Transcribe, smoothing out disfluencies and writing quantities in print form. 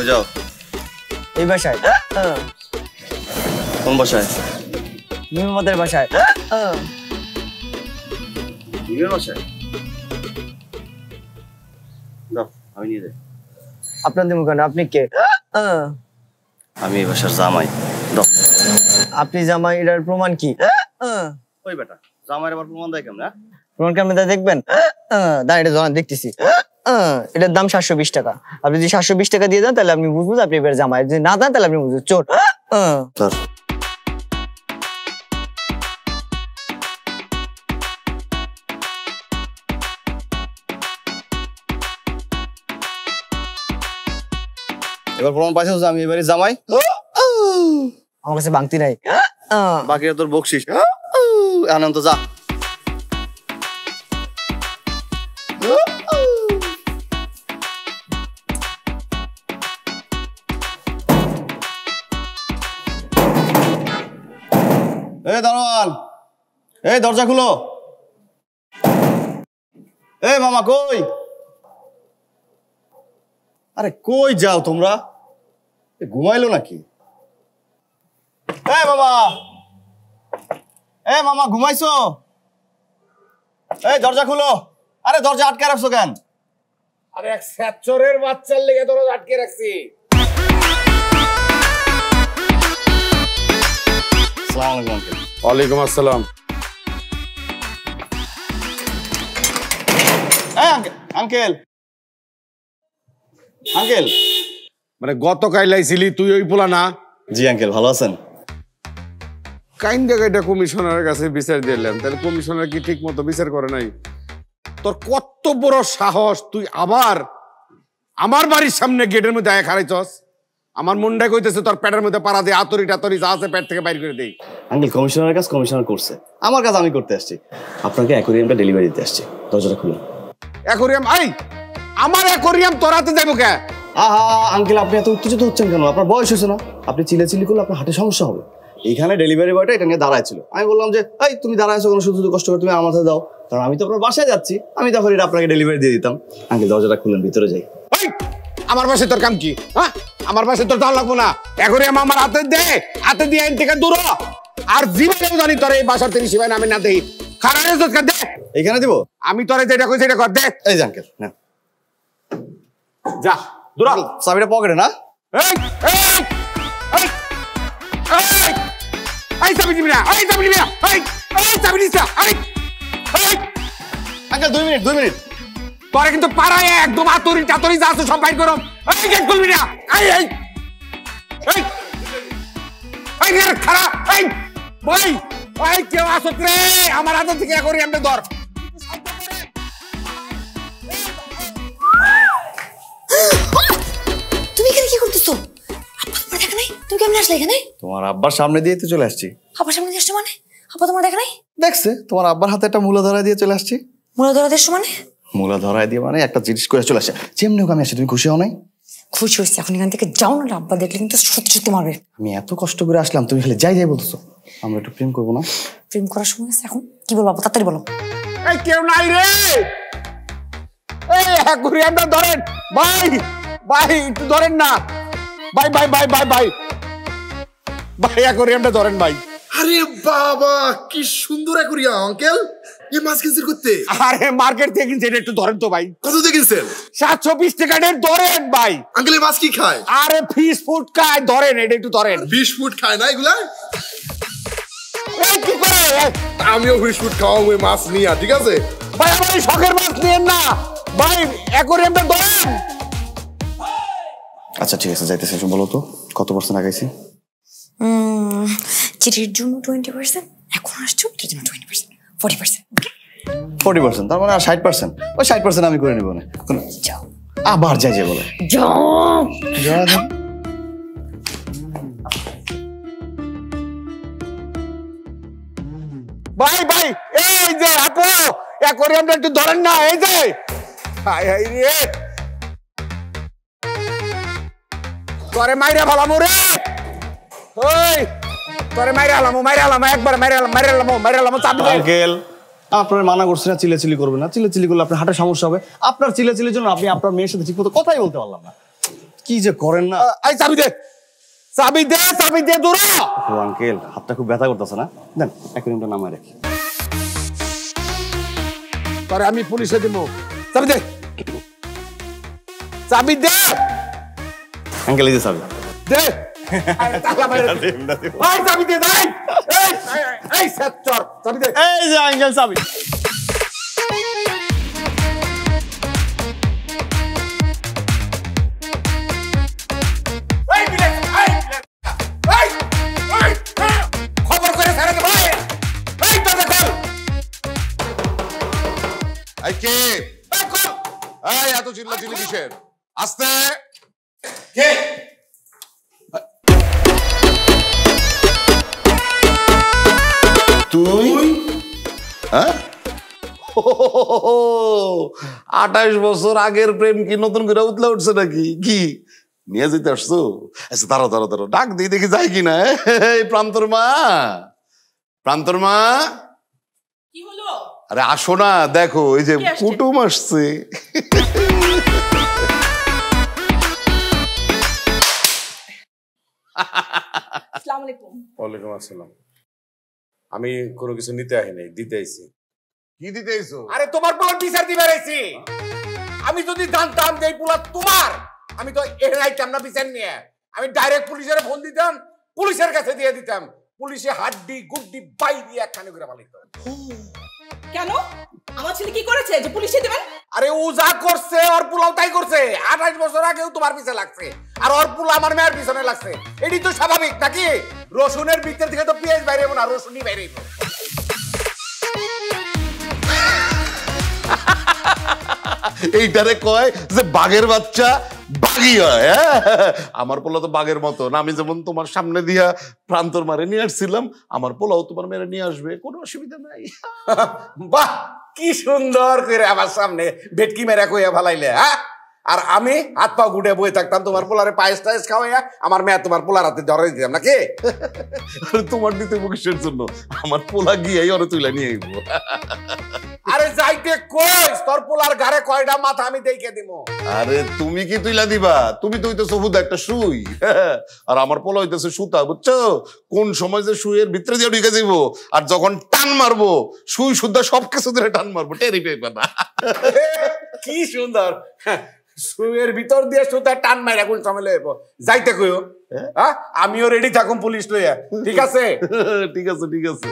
যাও এই বাসায়। কোন বাসায়? মিমাদের বাসায়। মিমের বাসায়? দাও আমি নিয়ে যাই। আপনাদের মুখানে আপনি কে? আমি এই বাসার জামাই। দাও। আপনি জামাই, এটার প্রমাণ কি? ওই বেটা জামাইয়ের আবার প্রমাণ দেয় কেমন? প্রমাণ কেমন দেখবেন? দাঁড়া, এটা যখন দেখতেছি। এটার দাম 720 টাকা। আপনি যদি 720 টাকা দিয়ে দেন তাহলে আপনি বুঝবো আপনি এবার জামাই, যদি না দেন তাহলে আপনি বুঝবো চোর। স্যার এবার প্রমাণ পাইছো যে আমি এবারে জামাই? আমার কাছে ভাঙতি নাই। বাকিরা তোর বকশিস। আনন্দ যা। এই দারোয়ান, এই দরজা খুলো। এই মামা কই? আরে কই যাও তোমরা? ঘুমাইলো নাকি? এই বাবা, এই মামা ঘুমাইছো? এই দরজা খুলো। আরে দরজা আটকে রাখছো কেন? আরে এক স্যাচরের বাচ্চার লেগে দরজা আটকে রাখছি। আসসালামু আলাইকুম আঙ্কেল। ওয়ালাইকুম আসসালাম। এই আঙ্কেল আঙ্কেল। মানে গত কাইলাইছিলি তুই ওই পোলা না? জি আঙ্কেল, ভালো আছেন? কাইন জায়গাটা কমিশনারের কাছে বিচার দিলাম, তাহলে কমিশনার কি ঠিক মতো বিচার করে নাই? তোর কত বড় সাহস, তুই আবার আমার বাড়ির সামনে গেটের মধ্যে আয় খারাইছস? আমার মনটা কইতেছে তোর পেটের মধ্যে পাড়া দিয়ে আতরি টাতরি যা আছে পেট থেকে বাইর করে দেই। আঙ্কেল কমিশনারের কাজ কমিশনার করছে, আমার কাজ আমি করতে আসছি। আপনাকে অ্যাকোয়ারিয়ামটা ডেলিভারি দিতে আসছি। দরজাটা খুলুন। অ্যাকোয়ারিয়াম? আই আমার অ্যাকোয়ারিয়াম তোর হাতে যাইব কে? আহা আঙ্কেল, আপনি এত উত্তেজিত হচ্ছেন কেন? আপনার বয়স হয়েছে না? আপনি চিল্লাচিল্লি করলে আপনার হাতে সমস্যা হবে। এইখানে ডেলিভারি বয়টা এটা নিয়ে দাঁড়ায় ছিল। আমি বললাম যে এই তুমি দাঁড়াইছো কোনো, শুধু কষ্ট করে তুমি আমার হাতে দাও, কারণ আমি তো আপনার বাসায় যাচ্ছি। আমি তখন এটা আপনাকে ডেলিভারি দিয়ে দিতাম। আঙ্কেল দরজাটা খুলেন, ভিতরে যাই। আমার পাশে তোর কাম কি? হ্যাঁ, আমার পাশে তোর তাও লাগবো না। অ্যাকোয়ারিয়াম আমার হাতে দে, হাতে দিয়ে আইন থেকে দূর। আর জীবনেও জানি তোর এই বাসার থেকে সীমায় আমি না দেই। খারাপ দে এইখানে দিব? আমি তোরে যেটা কই সেটা কর দে। এই যে আঙ্কেল না, যা দূর। চাবিটা পকেটে না? এই এই এই এই এই চাবি দিবি না, এই চাবি দিবি না, এই এই চাবি দিস না, এই এই আঙ্কেল 2 মিনিট 2 মিনিট। তোরা কিন্তু পাড়ায় একদম আতরি টাতরি যা আছে সব বাইর করো। এই গেট খুলবি না, এই এই এই এই খারা, এই ভাই ভাই কেউ আসত রে, আমার হাত থেকে অ্যাকোয়ারিয়ামটা ধর। তুমি এখানে কি করতেছো? আপা তোমার দেখা নাই? তুমি কেমনে আসলে এখানে? তোমার আব্বার সামনে দিয়ে তো চলে আসছি। আপার সামনে দিয়ে আসছো মানে? আপা তোমার দেখা নাই? দেখছে তোমার আব্বার হাতে একটা মূলা ধরায় দিয়ে চলে আসছি। মূলা ধরা দেশ মানে? মূলা ধরায় দিয়ে মানে একটা জিনিস করে চলে আসে। যেমনি হোক আমি আসছি। তুমি খুশি হও নাই? খুশি হয়েছে। এখন এখান থেকে যাও না, আব্বা দেখলে কিন্তু সত্যি সত্যি মারবে। আমি এত কষ্ট করে আসলাম, তুমি খালি যাই যাই বলতেছো। আমরা একটু প্রেম করবো না? প্রেম করার সময় আছে এখন? কি বলবো আপা, তাড়াতাড়ি বলো। এই কেউ নাই রে, এই অ্যাকোয়ারিয়ামটা ধরেন ভাই, ভাই একটু ধরেন না ভাই, ভাই ভাই ভাই ভাই ভাই অ্যাকোয়ারিয়ামটা ধরেন ভাই। আরে বাবা কি সুন্দর অ্যাকোয়ারিয়াম আঙ্কেল, এই মাছ কিনছেন করতে? আরে মার্কেট থেকে কিনছেন, একটু ধরেন তো ভাই। কত দিয়ে কিনছেন? 720 টাকার ধরেন ভাই। আঙ্কেল এই মাছ কি খায়? আরে ফিশ ফুড খায়, ধরেন এটা একটু ধরেন। ফিশ ফুড খায় না এগুলা? এই কি করে? আমিও ফিশ ফুড খাওয়া, ওই মাছ নিয়ে, ঠিক আছে ভাই আমার এই শখের মাছ নিয়েন না ভাই, অ্যাকোয়ারিয়ামটা ধরেন। আচ্ছা ঠিক আছে, যাইতেছি। বলো তো কত % আগাইছি? চিঠির জন্য 20%, এখন আসছো এটার জন্য 20%, 40%। 40%, তার মানে আর 60%। ওই 60% আমি করে নিব না। যাও আবার যাই যাই বলে যাও যাওয়া যাও। ভাই ভাই এই যে আপু অ্যাকোয়ারিয়ামটা একটু ধরেন না, এই যে হাই হাই রে, তোরে মাইরা ভালামু রে, ওই তোরে মাইরা হালামু একবার মাইরা হালামু চাপ দে। আঙ্কেল আপনার মানা করছি না চিল্লাচিল্লি করবেন না। চিল্লাচিল্লি করলে আপনার হার্টের সমস্যা হবে। আপনার চিল্লাচিল্লির জন্য আপনি আপনার মেয়ের সাথে ঠিকমতো কথাই বলতে পারলাম না। কি যে করেন না। এই চাবি দে, চাবি দে, চাবি দে দূরা। ও আঙ্কেল, হাতটা খুব ব্যথা করতেছে না? দেন অ্যাকুয়ারিয়ামটা নামায় রাখি। পরে আমি পুলিশে দিব। চাবি দে, চাবি দে। আঙ্কেল এই যে চাবি। দে। চাবি দে, দেখ। এই সেক্টর, চাবি দে। এই যে আঙ্কেল চাবি। খবর করে ছেড়ে দে ভাই। এই তো দেখো। এই কে? এই এত চিল্লাচিল্লি কিসের? আস্তে। কে? তুই? হ্যাঁ? 28 বছর আগের প্রেম কি নতুন করে উতলে উঠছে নাকি? কি নিয়ে যেতে আসছো? আচ্ছা দাঁড়াও দাঁড়াও দাঁড়াও, ডাক দিয়ে দেখি যাই কিনা। এই প্রান্তর মা, প্রান্তর মা। কি হলো? আরে আসো না, দেখো এই যে কুটুম আসছে। আসসালামু আলাইকুম। ওয়ালাইকুম আসসালাম। আমি কোনো কিছু নিতে আহি নাই, দিতে আইছি। কি দিতে এসো? আরে তোমার পোলার বিচার দিবে আইছি। আমি যদি জানতাম যে এই পোলা তোমার, আমি তো এর আইতাম না বিচার নিয়ে। আমি ডাইরেক্ট পুলিশের ফোন দিতাম, পুলিশের কাছে দিয়ে দিতাম। পুলিশে হাড্ডি গুড্ডি বাই দিয়ে একখানে করে পালিত। কেন? আমার ছেলে কি করেছে যে পুলিশে দেবেন? আরে ও যা করছে ওর পোলাও তাই করছে। 28 বছর আগেও তোমার পিছে লাগছে, আর ওর পোলা আমার মেয়ের পিছনে লাগছে। এটি তো স্বাভাবিক নাকি? রসুনের ভিতর থেকে তো পেঁয়াজ বাইরে না, রসুনই বাইরে। এইটারে কয় যে বাঘের বাচ্চা বাঘই হয়। হ্যাঁ, আমার পোলা তো বাঘের মতো না। আমি যেমন তোমার সামনে দিয়া প্রান্তর মারে নিয়ে আসছিলাম, আমার পোলাও তোমার মেরে নিয়ে আসবে, কোনো অসুবিধা নাই। বাহ, কি সুন্দর করে আমার সামনে ভেটকি মেরা কইয়া ফালাইলে। হ্যাঁ, আর আমি হাত পা গুটে বই থাকতাম তোমার পোলারে পায়েস টায়েস খাওয়াইয়া আমার মেয়ে তোমার পোলার হাতে ধরে দিতাম নাকি? তোমার দিতে কিসের জন্য? আমার পোলা গিয়ে ওরে তুইলা নিয়ে আইব। আরে যাইতে কইস, তোর পোলার ঘরে কয়টা মাথা আমি দেখে দিব। আরে তুমি কি তুইলা দিবা? তুমি তো হইতেছো হুদা একটা সুই, আর আমার পোলা হইতেছে সুতা, বুঝছো? কোন সময় যে সুইয়ের ভিতরে দিয়ে ঢুকে যাইব, আর যখন টান মারবো সুই সুদ্ধা সবকিছু ধরে টান মারবো, টেরি পেয়ে না। কি সুন্দর। সুয়ের ভিতর দিয়ে সুতা টান মাইরা কোন সময় লইব। যাইতে কইও। হ্যাঁ, আমিও রেডি থাকুম পুলিশ লইয়া। ঠিক আছে? ঠিক আছে, ঠিক আছে।